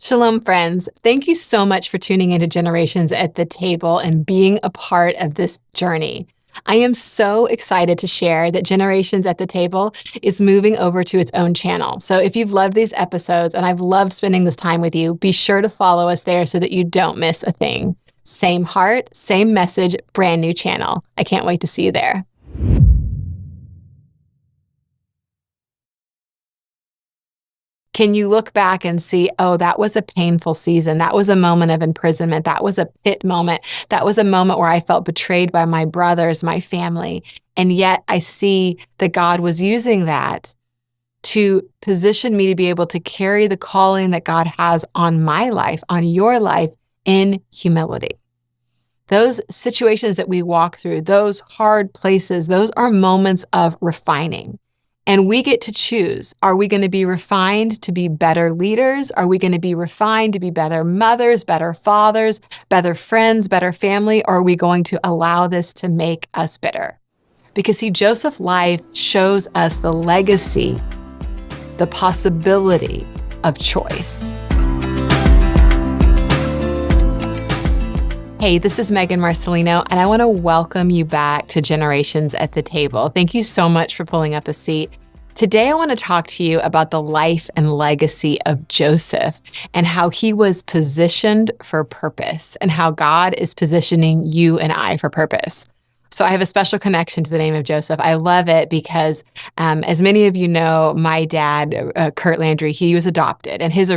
Shalom, friends. Thank you so much for tuning into Generations at the Table and being a part of this journey. I am so excited to share that Generations at the Table is moving over to its own channel. So if you've loved these episodes and I've loved spending this time with you, be sure to follow us there so that you don't miss a thing. Same heart, same message, brand new channel. I can't wait to see you there. Can you look back and see, oh, that was a painful season. That was a moment of imprisonment. That was a pit moment. That was a moment where I felt betrayed by my brothers, my family. And yet I see that God was using that to position me to be able to carry the calling that God has on my life, on your life, in humility. Those situations that we walk through, those hard places, those are moments of refining. And we get to choose. Are we going to be refined to be better leaders? Are we going to be refined to be better mothers, better fathers, better friends, better family? Or are we going to allow this to make us bitter? Because see, Joseph's life shows us the legacy, the possibility of choice. Hey, this is Megann Marcellino, and I want to welcome you back to Generations at the Table. Thank you so much for pulling up a seat. Today, I want to talk to you about the life and legacy of Joseph and how he was positioned for purpose and how God is positioning you and I for purpose. So I have a special connection to the name of Joseph. I love it because, as many of you know, my dad, Kurt Landry, he was adopted, and his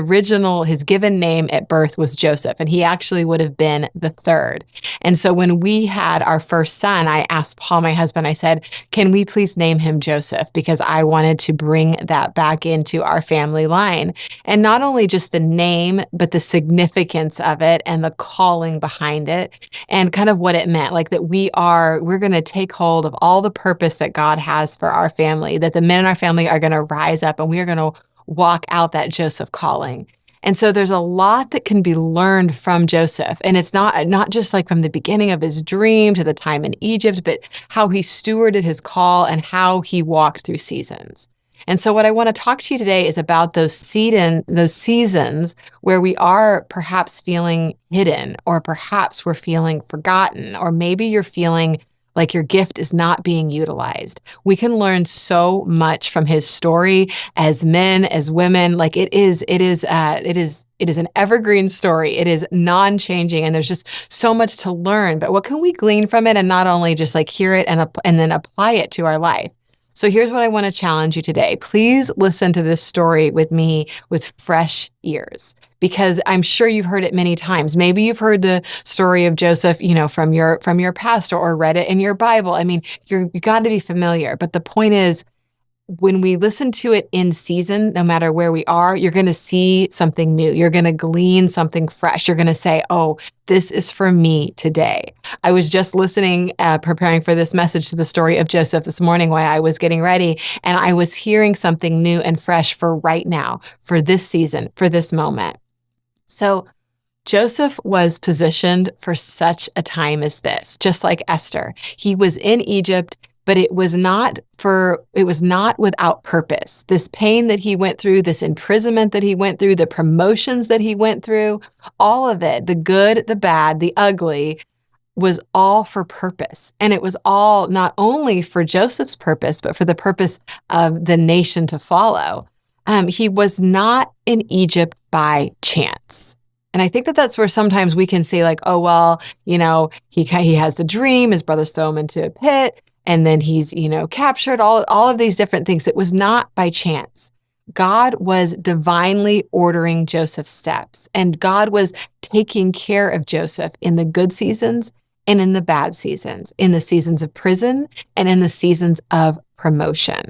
given name at birth was Joseph, and he actually would have been the third. And so when we had our first son, I asked Paul, my husband, I said, can we please name him Joseph? Because I wanted to bring that back into our family line. And not only just the name, but the significance of it and the calling behind it and kind of what it meant, like that we're going to take hold of all the purpose that God has for our family, that the men in our family are going to rise up and we are going to walk out that Joseph calling. And so there's a lot that can be learned from Joseph. And it's not just like from the beginning of his dream to the time in Egypt, but how he stewarded his call and how he walked through seasons. And so what I want to talk to you today is about those seasons where we are perhaps feeling hidden, or perhaps we're feeling forgotten, or maybe you're feeling like your gift is not being utilized. We can learn so much from his story as men, as women. Like it is an evergreen story. It is non-changing, and there's just so much to learn. But what can we glean from it, and not only just like hear it and then apply it to our life? So here's what I want to challenge you today. Please listen to this story with me with fresh ears, because I'm sure you've heard it many times. Maybe you've heard the story of Joseph, from your pastor, or read it in your Bible. I mean, you got to be familiar. But the point is, when we listen to it in season, no matter where we are, you're going to see something new. You're going to glean something fresh. You're going to say, oh, this is for me today. I was just listening, preparing for this message, to the story of Joseph this morning while I was getting ready, and I was hearing something new and fresh for right now, for this season, for this moment. So Joseph was positioned for such a time as this, just like Esther. He was in Egypt, but it was not without purpose. This pain that he went through, this imprisonment that he went through, the promotions that he went through, all of it, the good, the bad, the ugly, was all for purpose. And it was all not only for Joseph's purpose, but for the purpose of the nation to follow. He was not in Egypt by chance. And I think that that's where sometimes we can say like, oh, well, he has the dream, his brothers throw him into a pit, and then he's, captured, all of these different things. It was not by chance. God was divinely ordering Joseph's steps, and God was taking care of Joseph in the good seasons and in the bad seasons, in the seasons of prison and in the seasons of promotion.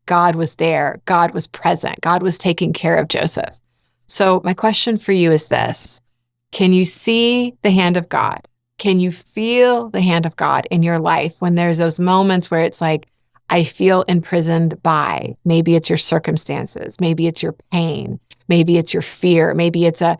God was there. God was present. God was taking care of Joseph. So my question for you is this: can you see the hand of God? Can you feel the hand of God in your life when there's those moments where it's like, I feel imprisoned by, maybe it's your circumstances, maybe it's your pain, maybe it's your fear, maybe it's a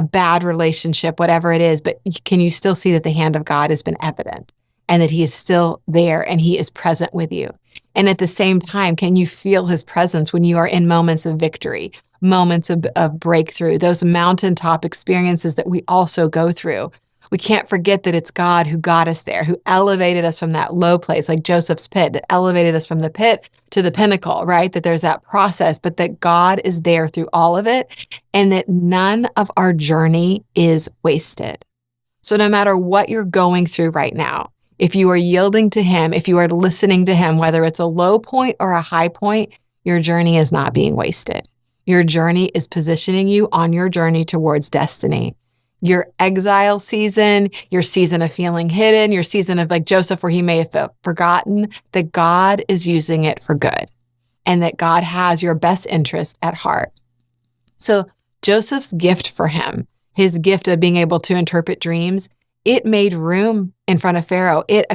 bad relationship, whatever it is, but can you still see that the hand of God has been evident and that he is still there and he is present with you? And at the same time, can you feel his presence when you are in moments of victory, moments of breakthrough, those mountaintop experiences that we also go through. We can't forget that it's God who got us there, who elevated us from that low place, like Joseph's pit, that elevated us from the pit to the pinnacle, right? That there's that process, but that God is there through all of it, and that none of our journey is wasted. So no matter what you're going through right now, if you are yielding to Him, if you are listening to Him, whether it's a low point or a high point, your journey is not being wasted. Your journey is positioning you on your journey towards destiny. Your exile season, your season of feeling hidden, your season of like Joseph where he may have felt forgotten, that God is using it for good and that God has your best interest at heart. So Joseph's gift for him, his gift of being able to interpret dreams, it made room in front of Pharaoh. It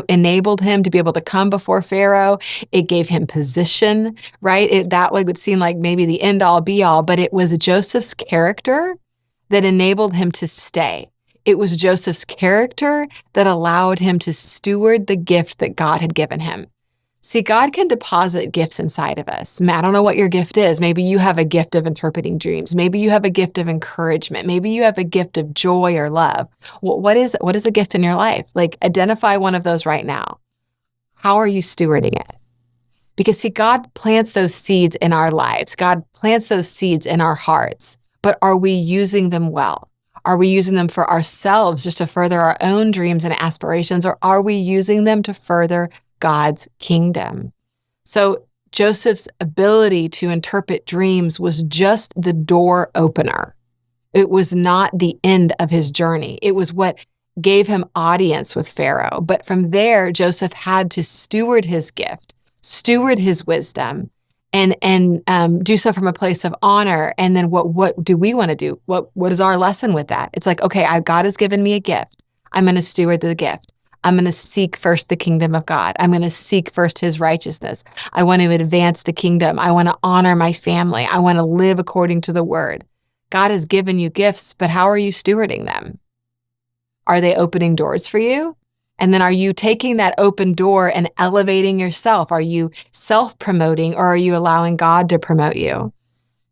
enabled him to be able to come before Pharaoh. It gave him position, right? That would seem like maybe the end all be all, but it was Joseph's character that enabled him to stay. It was Joseph's character that allowed him to steward the gift that God had given him. See, God can deposit gifts inside of us. I don't know what your gift is. Maybe you have a gift of interpreting dreams. Maybe you have a gift of encouragement. Maybe you have a gift of joy or love. What is a gift in your life? Like, identify one of those right now. How are you stewarding it? Because see, God plants those seeds in our lives. God plants those seeds in our hearts. But are we using them well? Are we using them for ourselves just to further our own dreams and aspirations? Or are we using them to further God's kingdom? So Joseph's ability to interpret dreams was just the door opener. It was not the end of his journey. It was what gave him audience with Pharaoh. But from there, Joseph had to steward his gift, steward his wisdom, and do so from a place of honor. And then what do we want to do? What is our lesson with that? It's like, okay, God has given me a gift. I'm going to steward the gift. I'm going to seek first the kingdom of God. I'm going to seek first His righteousness. I want to advance the kingdom. I want to honor my family. I want to live according to the word. God has given you gifts, but how are you stewarding them? Are they opening doors for you? And then are you taking that open door and elevating yourself? Are you self-promoting, or are you allowing God to promote you?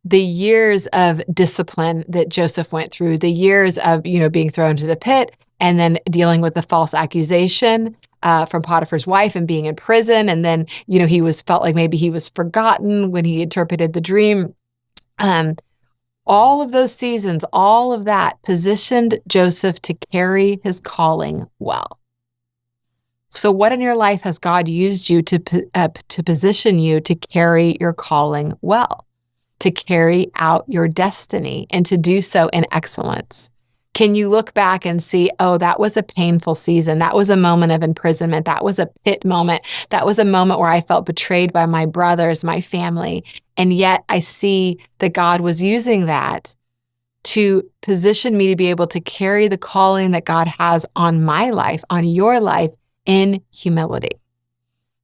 The years of discipline that Joseph went through, the years of, being thrown to the pit and then dealing with the false accusation from Potiphar's wife and being in prison. And then, he felt like maybe he was forgotten when he interpreted the dream. All of those seasons, all of that positioned Joseph to carry his calling well. So what in your life has God used you to position you to carry your calling well, to carry out your destiny, and to do so in excellence? Can you look back and see, oh, that was a painful season. That was a moment of imprisonment. That was a pit moment. That was a moment where I felt betrayed by my brothers, my family. And yet I see that God was using that to position me to be able to carry the calling that God has on my life, on your life, in humility.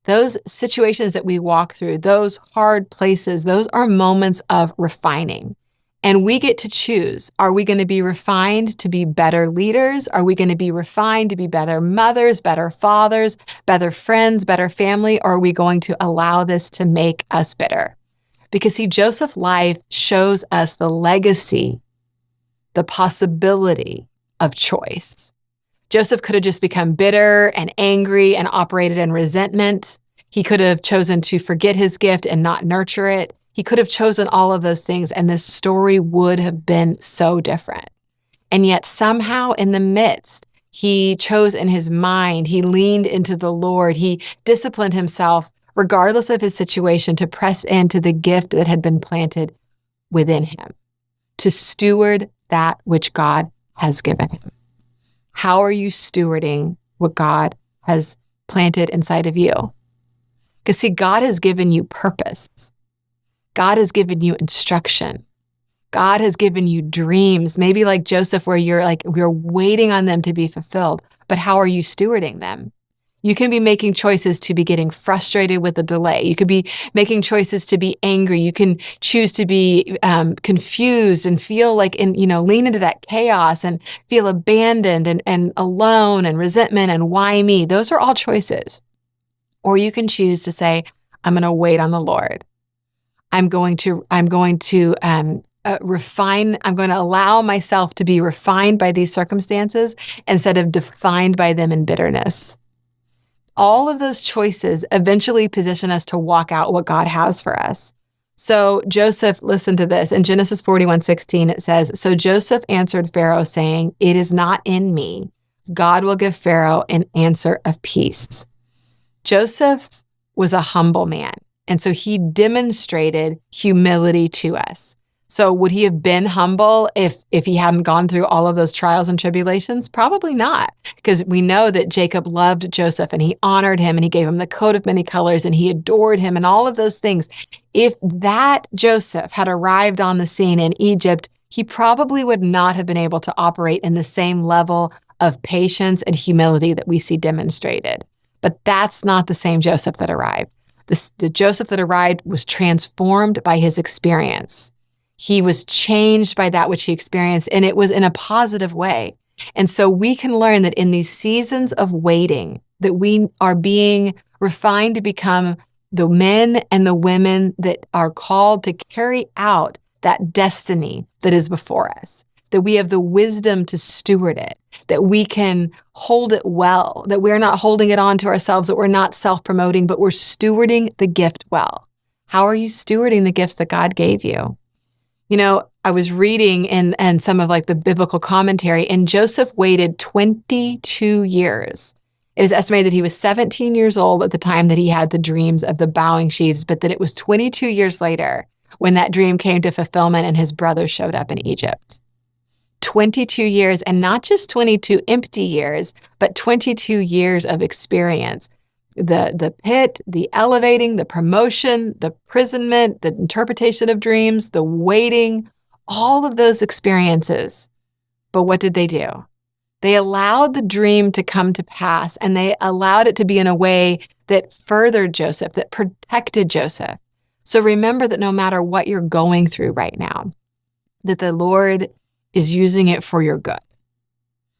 Those situations that we walk through, those hard places, those are moments of refining. And we get to choose. Are we going to be refined to be better leaders? Are we going to be refined to be better mothers, better fathers, better friends, better family? Or are we going to allow this to make us bitter? Because see, Joseph's life shows us the legacy, the possibility of choice. Joseph could have just become bitter and angry and operated in resentment. He could have chosen to forget his gift and not nurture it. He could have chosen all of those things, and this story would have been so different. And yet somehow in the midst, he chose in his mind, he leaned into the Lord, he disciplined himself, regardless of his situation, to press into the gift that had been planted within him, to steward that which God has given him. How are you stewarding what God has planted inside of you? Because see, God has given you purpose. God has given you instruction. God has given you dreams, maybe like Joseph, where we're waiting on them to be fulfilled. But how are you stewarding them? You can be making choices to be getting frustrated with the delay. You could be making choices to be angry. You can choose to be confused and feel like, lean into that chaos and feel abandoned and alone and resentment and why me? Those are all choices. Or you can choose to say, I'm going to wait on the Lord. I'm going to refine. I'm going to allow myself to be refined by these circumstances instead of defined by them in bitterness. All of those choices eventually position us to walk out what God has for us. So Joseph, listen to this. In Genesis 41:16, it says, "So Joseph answered Pharaoh, saying, 'It is not in me. God will give Pharaoh an answer of peace.'" Joseph was a humble man, and so he demonstrated humility to us. So would he have been humble if he hadn't gone through all of those trials and tribulations? Probably not, because we know that Jacob loved Joseph and he honored him and he gave him the coat of many colors and he adored him and all of those things. If that Joseph had arrived on the scene in Egypt, he probably would not have been able to operate in the same level of patience and humility that we see demonstrated. But that's not the same Joseph that arrived. The Joseph that arrived was transformed by his experience. He was changed by that which he experienced, and it was in a positive way. And so we can learn that in these seasons of waiting, that we are being refined to become the men and the women that are called to carry out that destiny that is before us, that we have the wisdom to steward it, that we can hold it well, that we're not holding it on to ourselves, that we're not self-promoting, but we're stewarding the gift well. How are you stewarding the gifts that God gave you? You know, I was reading in some of like the biblical commentary, and Joseph waited 22 years. It is estimated that he was 17 years old at the time that he had the dreams of the bowing sheaves, but that it was 22 years later when that dream came to fulfillment and his brothers showed up in Egypt. 22 years, and not just 22 empty years, but 22 years of experience. The pit, the elevating, the promotion, the imprisonment, the interpretation of dreams, the waiting, all of those experiences. But what did they do? They allowed the dream to come to pass, and they allowed it to be in a way that furthered Joseph, that protected Joseph. So remember that no matter what you're going through right now, that the Lord is using it for your good.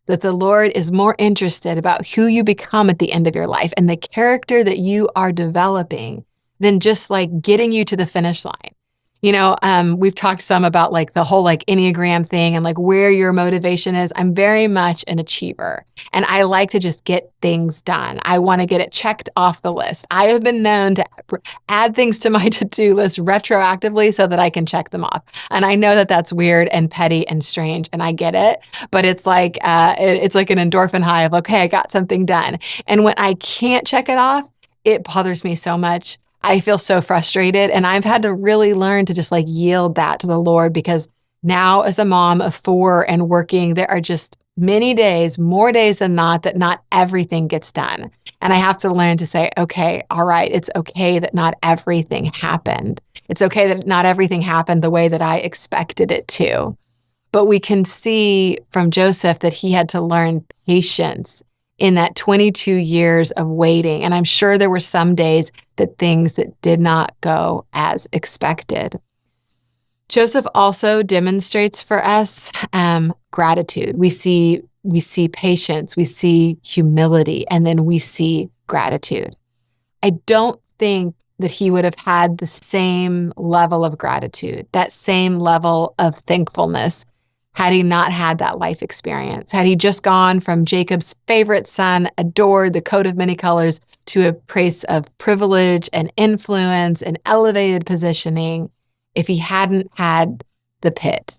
That the Lord is more interested about who you become at the end of your life and the character that you are developing than just like getting you to the finish line. You know, we've talked some about like the whole like Enneagram thing and like where your motivation is. I'm very much an achiever and I like to just get things done. I want to get it checked off the list. I have been known to add things to my to-do list retroactively so that I can check them off. And I know that that's weird and petty and strange and I get it, but it's like it's like an endorphin high of, okay, I got something done. And when I can't check it off, it bothers me so much. I feel so frustrated, and I've had to really learn to just like yield that to the Lord, because now as a mom of 4 and working, there are just many days, more days than not, that not everything gets done. And I have to learn to say, okay, all right, it's okay that not everything happened. It's okay that not everything happened the way that I expected it to. But we can see from Joseph that he had to learn patience in that 22 years of waiting. And I'm sure there were some days that things that did not go as expected. Joseph also demonstrates for us gratitude. We see patience, we see humility, and then we see gratitude. I don't think that he would have had the same level of gratitude, that same level of thankfulness, had he not had that life experience. Had he just gone from Jacob's favorite son, adored, the coat of many colors, to a place of privilege and influence and elevated positioning, if he hadn't had the pit,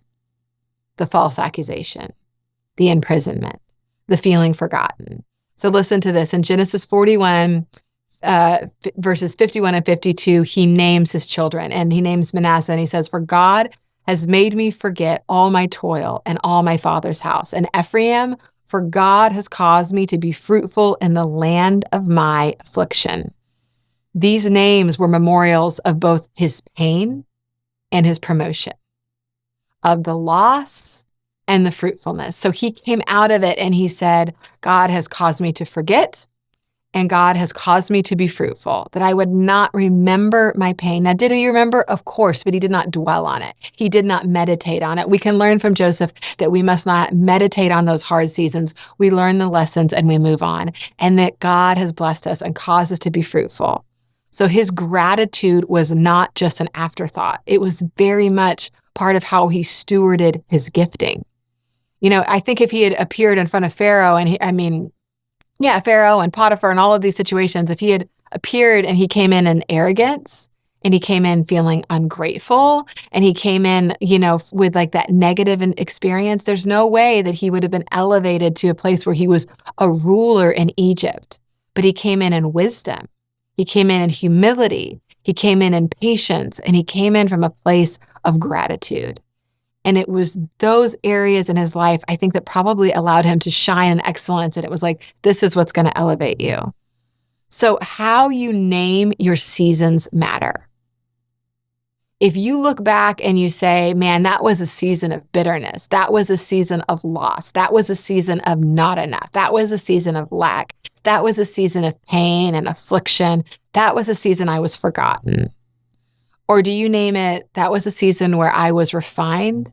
the false accusation, the imprisonment, the feeling forgotten. So listen to this. In Genesis 41, verses 51 and 52, he names his children, and he names Manasseh, and he says, "For God has made me forget all my toil and all my father's house. And Ephraim, for God has caused me to be fruitful in the land of my affliction." These names were memorials of both his pain and his promotion, of the loss and the fruitfulness. So he came out of it and he said, God has caused me to forget, and God has caused me to be fruitful, that I would not remember my pain. Now, did he remember? Of course, but he did not dwell on it. He did not meditate on it. We can learn from Joseph that we must not meditate on those hard seasons. We learn the lessons and we move on, and that God has blessed us and caused us to be fruitful. So his gratitude was not just an afterthought. It was very much part of how he stewarded his gifting. I think if he had appeared in front of Pharaoh Pharaoh and Potiphar and all of these situations, if he had appeared and he came in arrogance and he came in feeling ungrateful and he came in, with like that negative experience, there's no way that he would have been elevated to a place where he was a ruler in Egypt. But he came in wisdom. He came in humility. He came in patience, and he came in from a place of gratitude. And it was those areas in his life, I think, that probably allowed him to shine in excellence. And it was like, this is what's going to elevate you. So how you name your seasons matter. If you look back and you say, man, that was a season of bitterness. That was a season of loss. That was a season of not enough. That was a season of lack. That was a season of pain and affliction. That was a season I was forgotten. Or do you name it, that was a season where I was refined,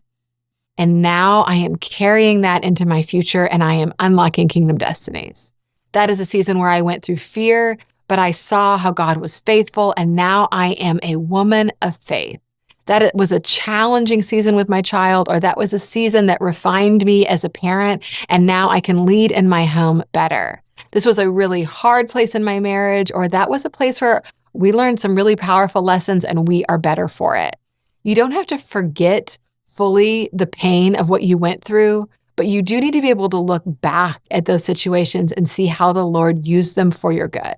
and now I am carrying that into my future and I am unlocking kingdom destinies. That is a season where I went through fear, but I saw how God was faithful, and now I am a woman of faith. That it was a challenging season with my child, or that was a season that refined me as a parent, and now I can lead in my home better. This was a really hard place in my marriage, or that was a place where we learned some really powerful lessons and we are better for it. You don't have to forget fully the pain of what you went through, but you do need to be able to look back at those situations and see how the Lord used them for your good.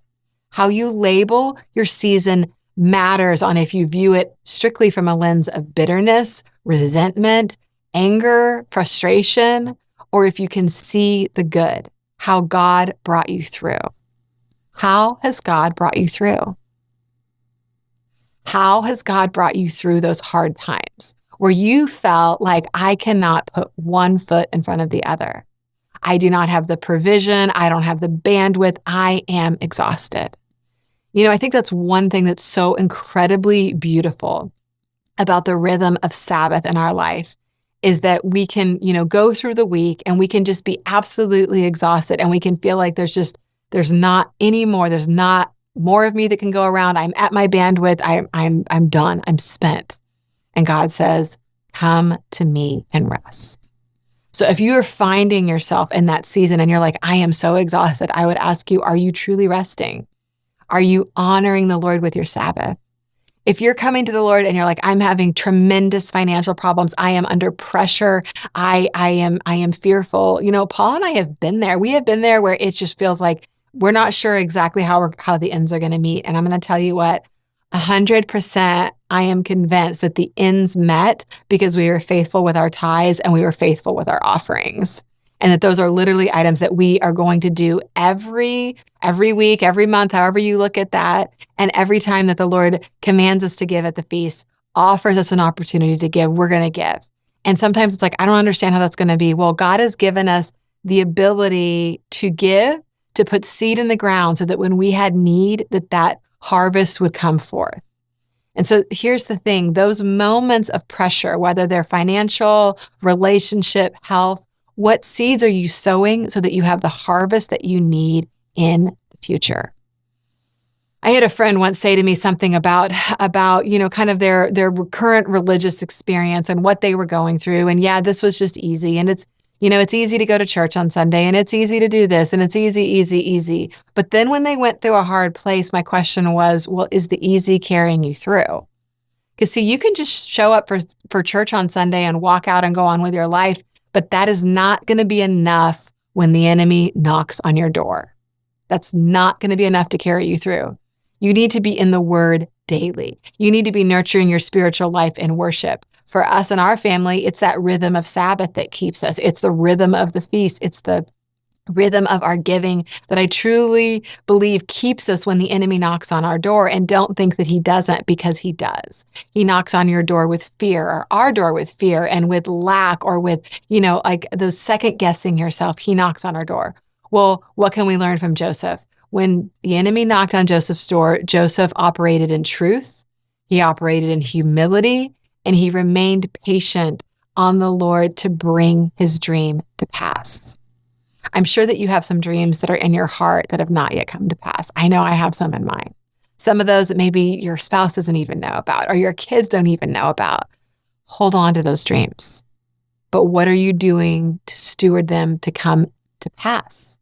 How you label your season matters on if you view it strictly from a lens of bitterness, resentment, anger, frustration, or if you can see the good, how God brought you through. How has God brought you through? How has God brought you through those hard times where you felt like I cannot put one foot in front of the other? I do not have the provision. I don't have the bandwidth. I am exhausted. I think that's one thing that's so incredibly beautiful about the rhythm of Sabbath in our life is that we can, go through the week and we can just be absolutely exhausted, and we can feel like there's not any more. There's not more of me that can go around. I'm at my bandwidth. I'm done. I'm spent. And God says, come to me and rest. So if you are finding yourself in that season and you're like, I am so exhausted, I would ask you, are you truly resting? Are you honoring the Lord with your Sabbath? If you're coming to the Lord and you're like, I'm having tremendous financial problems, I am under pressure, I am fearful. Paul and I have been there. We have been there where it just feels like we're not sure exactly how the ends are going to meet. And I'm going to tell you what, 100%, I am convinced that the ends met because we were faithful with our tithes and we were faithful with our offerings. And that those are literally items that we are going to do every week, every month, however you look at that. And every time that the Lord commands us to give at the feast, offers us an opportunity to give, we're going to give. And sometimes it's like, I don't understand how that's going to be. Well, God has given us the ability to give, to put seed in the ground so that when we had need, that harvest would come forth. And so here's the thing, those moments of pressure, whether they're financial, relationship, health, what seeds are you sowing so that you have the harvest that you need in the future? I had a friend once say to me something about kind of their current religious experience and what they were going through. And yeah, this was just easy. And it's easy to go to church on Sunday, and it's easy to do this, and it's easy. But then when they went through a hard place, my question was, well, is the easy carrying you through? Because see, you can just show up for church on Sunday and walk out and go on with your life, but that is not going to be enough when the enemy knocks on your door. That's not going to be enough to carry you through. You need to be in the Word daily. You need to be nurturing your spiritual life in worship. For us and our family, it's that rhythm of Sabbath that keeps us. It's the rhythm of the feast. It's the rhythm of our giving that I truly believe keeps us when the enemy knocks on our door. And don't think that he doesn't, because he does. He knocks on your door with fear, or our door with fear and with lack, or with, like those second guessing yourself. He knocks on our door. Well, what can we learn from Joseph? When the enemy knocked on Joseph's door, Joseph operated in truth. He operated in humility. And he remained patient on the Lord to bring his dream to pass. I'm sure that you have some dreams that are in your heart that have not yet come to pass. I know I have some in mind. some of those that maybe your spouse doesn't even know about or your kids don't even know about. Hold on to those dreams. But what are you doing to steward them to come to pass?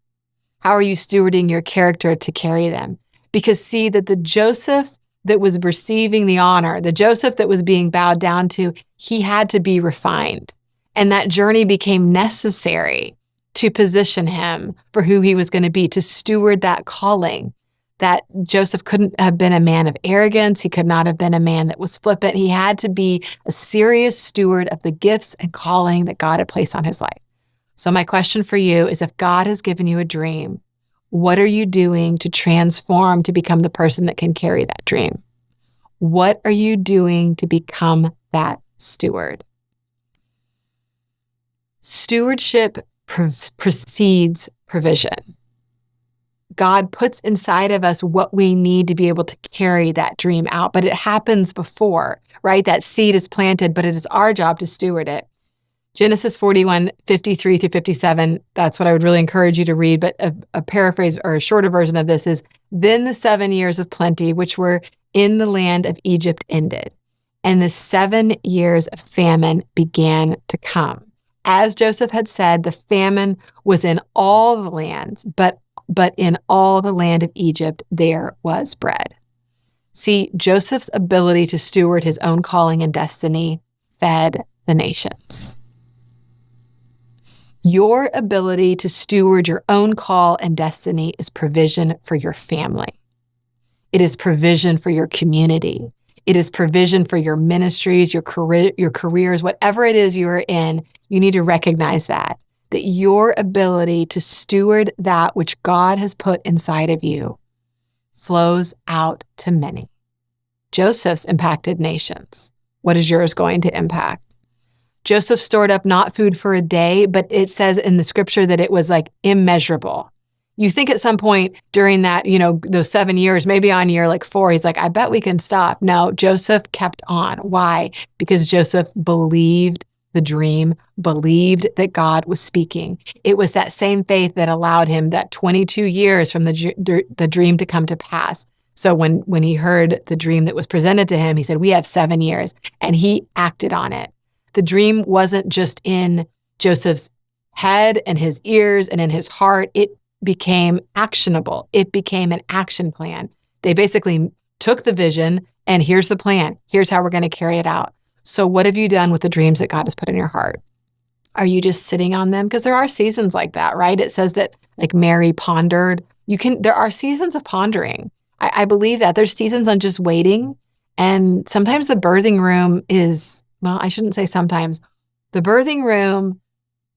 How are you stewarding your character to carry them? Because see that the Joseph that was receiving the honor, the Joseph that was being bowed down to, he had to be refined. And that journey became necessary to position him for who he was going to be, to steward that calling. That Joseph couldn't have been a man of arrogance. He could not have been a man that was flippant. He had to be a serious steward of the gifts and calling that God had placed on his life. So my question for you is, if God has given you a dream, what are you doing to transform to become the person that can carry that dream? What are you doing to become that steward? Stewardship precedes provision. God puts inside of us what we need to be able to carry that dream out, but it happens before, right? That seed is planted, but it is our job to steward it. Genesis 41, 53 through 57, that's what I would really encourage you to read, but a paraphrase or a shorter version of this is, then the 7 years of plenty, which were in the land of Egypt, ended, and the 7 years of famine began to come. As Joseph had said, the famine was in all the lands, but in all the land of Egypt, there was bread. See, Joseph's ability to steward his own calling and destiny fed the nations. Your ability to steward your own call and destiny is provision for your family. It is provision for your community. It is provision for your ministries, your careers, whatever it is you are in. You need to recognize that your ability to steward that which God has put inside of you flows out to many. Joseph's impacted nations. What is yours going to impact? Joseph stored up not food for a day, but it says in the scripture that it was like immeasurable. You think at some point during that, those 7 years, maybe on year like 4, he's like, I bet we can stop. No, Joseph kept on. Why? Because Joseph believed the dream, believed that God was speaking. It was that same faith that allowed him that 22 years from the dream to come to pass. So when he heard the dream that was presented to him, he said, we have 7 years, and he acted on it. The dream wasn't just in Joseph's head and his ears and in his heart. It became actionable. It became an action plan. They basically took the vision and here's the plan. Here's how we're going to carry it out. So what have you done with the dreams that God has put in your heart? Are you just sitting on them? Because there are seasons like that, right? It says that like Mary pondered. There are seasons of pondering. I believe that there's seasons on just waiting. And sometimes the birthing room is, well, I shouldn't say sometimes. The birthing room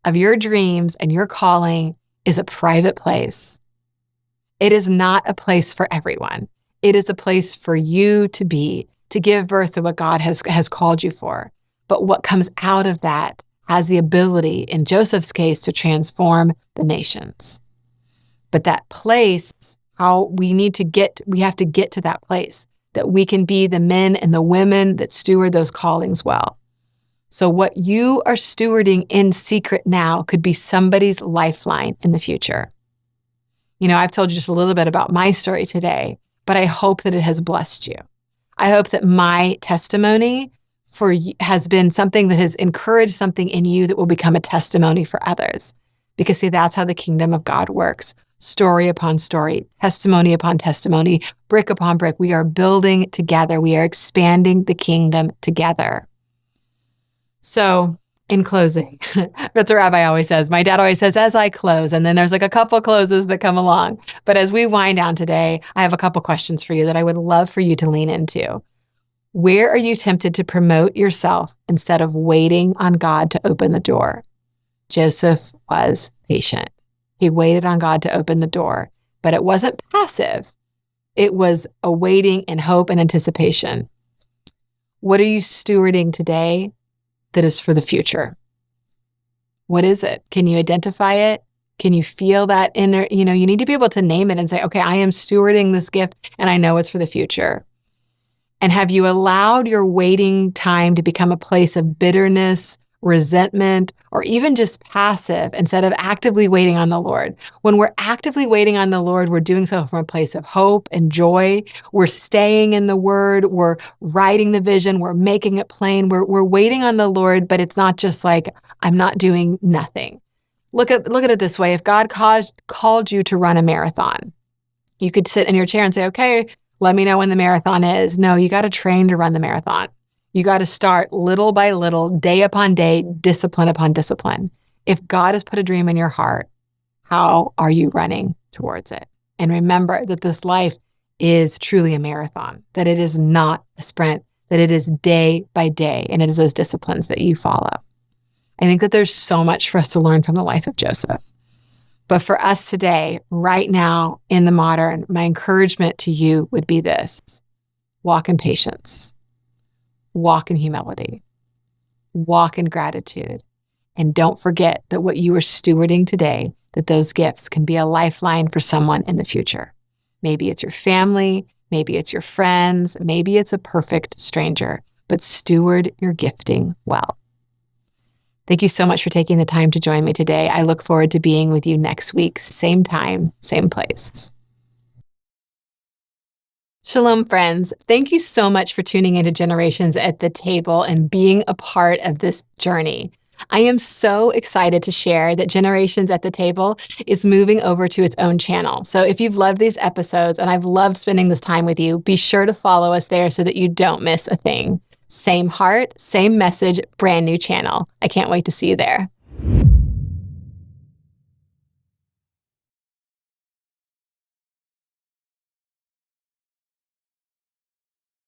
of your dreams and your calling is a private place. It is not a place for everyone. It is a place for you to be, to give birth to what God has called you for. But what comes out of that has the ability, in Joseph's case, to transform the nations. But that place, we have to get to that place, that we can be the men and the women that steward those callings well. So what you are stewarding in secret now could be somebody's lifeline in the future. I've told you just a little bit about my story today, but I hope that it has blessed you. I hope that my testimony has been something that has encouraged something in you that will become a testimony for others. Because see, that's how the kingdom of God works. Story upon story, testimony upon testimony, brick upon brick. We are building together. We are expanding the kingdom together. So in closing, that's what Rabbi always says. My dad always says, as I close, and then there's like a couple closes that come along. But as we wind down today, I have a couple questions for you that I would love for you to lean into. Where are you tempted to promote yourself instead of waiting on God to open the door? Joseph was patient. He waited on God to open the door, but it wasn't passive. It was awaiting in hope and anticipation. What are you stewarding today that is for the future? What is it? Can you identify it? Can you feel that inner, you need to be able to name it and say, okay, I am stewarding this gift and I know it's for the future. And have you allowed your waiting time to become a place of bitterness, resentment, or even just passive instead of actively waiting on the Lord. When we're actively waiting on the Lord, we're doing so from a place of hope and joy. We're staying in the Word. We're writing the vision. We're making it plain. We're waiting on the Lord, but it's not just like, I'm not doing nothing. Look at it this way. If God called you to run a marathon, you could sit in your chair and say, okay, let me know when the marathon is. No, you got to train to run the marathon. You got to start little by little, day upon day, discipline upon discipline. If God has put a dream in your heart, how are you running towards it? And remember that this life is truly a marathon, that it is not a sprint, that it is day by day, and it is those disciplines that you follow. I think that there's so much for us to learn from the life of Joseph. But for us today, right now, in the modern, my encouragement to you would be this: walk in patience. Walk in humility, walk in gratitude, and don't forget that what you are stewarding today, that those gifts can be a lifeline for someone in the future. Maybe it's your family, maybe it's your friends, maybe it's a perfect stranger, but steward your gifting well. Thank you so much for taking the time to join me today. I look forward to being with you next week, same time, same place. Shalom, friends. Thank you so much for tuning into Generations at the Table and being a part of this journey. I am so excited to share that Generations at the Table is moving over to its own channel. So if you've loved these episodes and I've loved spending this time with you, be sure to follow us there so that you don't miss a thing. Same heart, same message, brand new channel. I can't wait to see you there.